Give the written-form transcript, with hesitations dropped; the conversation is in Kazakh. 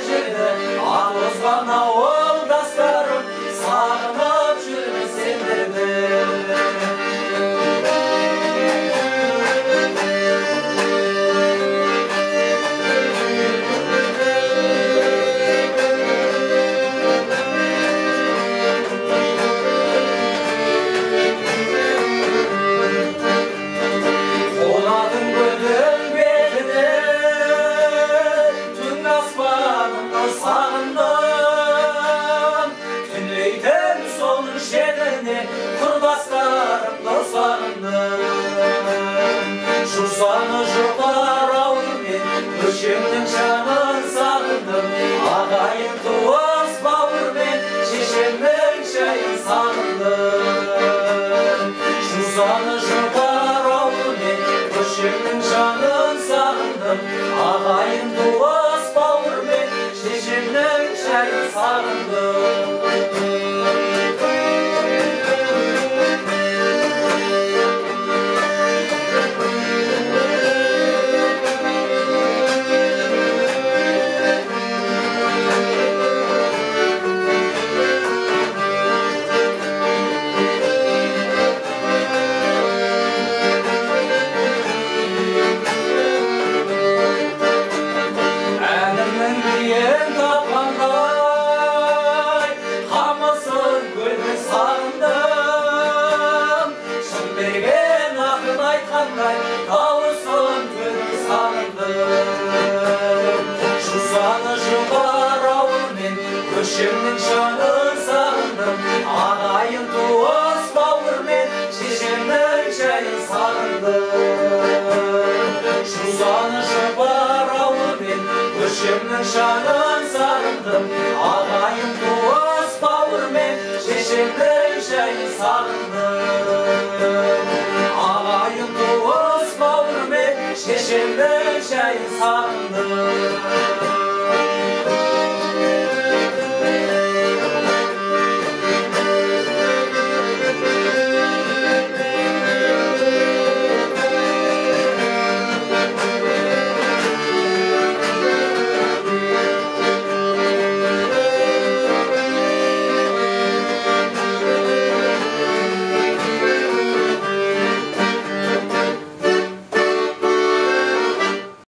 жерде ат озған ауылдастарым, сағынып жүрмін сендерді. Жусаны жұпар ауылмен көшемнің жанын сағындым, ағайын туыс бауырмен шешемнің шайын сағындым. Жусаны жұпар ауылмен көшемнің жанын сағындым, ағайын туыс бауырмен шешемнің шайын сағындым. Көшемнің жанын сағындым, ағайын туыс бауырмен шешемнің шайын сағындым. Жусаны жұпар ауылмен көшемнің жанын сағындым, ағайын туыс бауырмен шешемнің шайын сағындым. Ағайын туыс бауырмен шешемнің шайын сағындым.